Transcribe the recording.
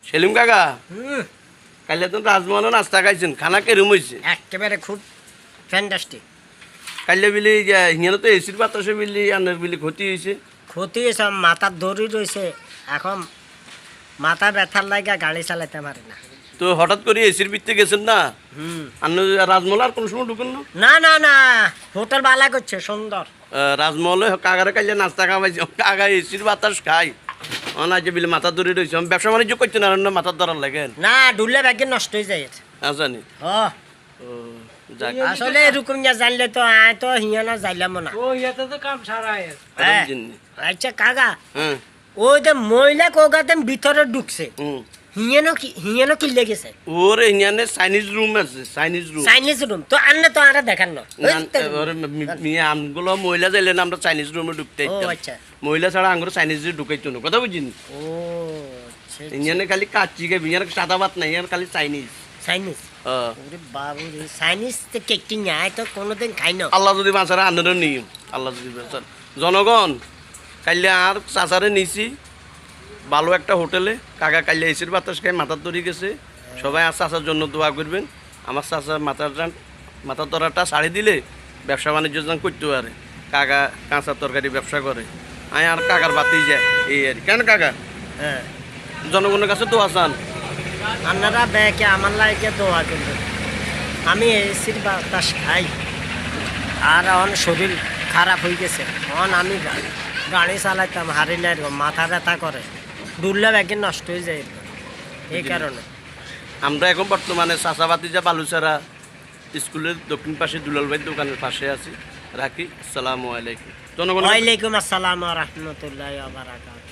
সেলিম কাকা কাইলে তো রাজমহলে নাস্তা খাইছেন, খানা কেরম হয়েছে? একেবারে খুব ফ্যান্টাস্টিক। কাইলে বিলি হিয়ানো তো এসির বাতাসে বিলি আনের বিলি ক্ষতি হয়েছে। ক্ষতি হয়েছে, মাথার দড়ি রয়েছে, এখন মাথা ব্যথার লাগা গাড়ি চালাতে পারে না। তো হঠাৎ করে এসির ভিতরে গেছেন না, আপনি রাজমহল আর কোনো সময় ঢুকেন না? না না না, হোটেল বালা করছে সুন্দর। রাজমহলে কাকারে কাইলে নাস্তা খাওয়াইছে, কাকা এসির বাতাস খাই অনাজে বিলে মাথা ধরে রয়েছে। আমি ব্যবসা বাণিজ্য করছি না, মাথার ধরার লাগেন না ডুললে ব্যাগে নষ্ট হয়ে যায়। জানি যাক আসলে এরকম না জানলে তো আয় তো হিয়ানা যাইলাম না। হ্যাঁ। আচ্ছা কাকা, হ্যাঁ ওই যে মহিলা কোগাতে ভিতরে ঢুকছে, হিয়ানো কি লেগেছে? ওরে হিয়ানে চাইনিজ রুম আছে, চাইনিজ রুম তো আনলে তো আরে দেখান না। আমগুলো মহিলা যাইলে না আমরা চাইনিজ রুমে ঢুকতে আচ্ছা, মহিলা ছাড়া আঙ্গুর চাইনিজ ঢুকাইতো না, কথা বুঝিনি? ও ইঞ্জানে খালি কাচ্চি গে বিয়ার সাদা ভাত নাই, আর খালি চাইনিজ। চাইনিজ? ওরে বাবু রে, চাইনিজ তো কেকটি নাই তো কোনোদিন খাই না। আল্লাহ যদি বাঁচারা আনেরও নিয়ম, আল্লাহ যদি বাঁচার। জনগণ কাইলে আর চাচারে নিছি ভালো একটা হোটেলে, কাকা কাইলে এসির বাতাস খাই মাথার দড়ি গেছে। সবাই আর চাচার জন্য দোয়া করবেন। আমার চাচার মাথার দরাটা ছাড়ি দিলে ব্যবসা বাণিজ্য যেন করতে পারে। কাকা কাঁচা তরকারি ব্যবসা করে, আয় আর কাকার বাতি যায় এই আর কেন কাকা। হ্যাঁ, জনগণের কাছে দোয়া চান, আপনারা ব্যাকে আমার লাগে দোয়া করবেন। আমি এসির বাতাস খাই আর আমার শরীর খারাপ হয়ে গেছে, এখন আমি গাড়ি চালাইতাম হারিলে মাথা ব্যথা করে, ডুললে ব্যাগে নষ্ট হয়ে যায় এই কারণে। আমরা এখন বর্তমানে চাচাবাতি যা বালুচারা স্কুলের দক্ষিণ পাশে দুলাল ভাই দোকানের পাশে আছি। রাখি, আসসালামু আলাইকুম। জনগণ ওয়ালাইকুম আসসালাম ওয়া রাহমাতুল্লাহি ওয়া বারাকাতুহু।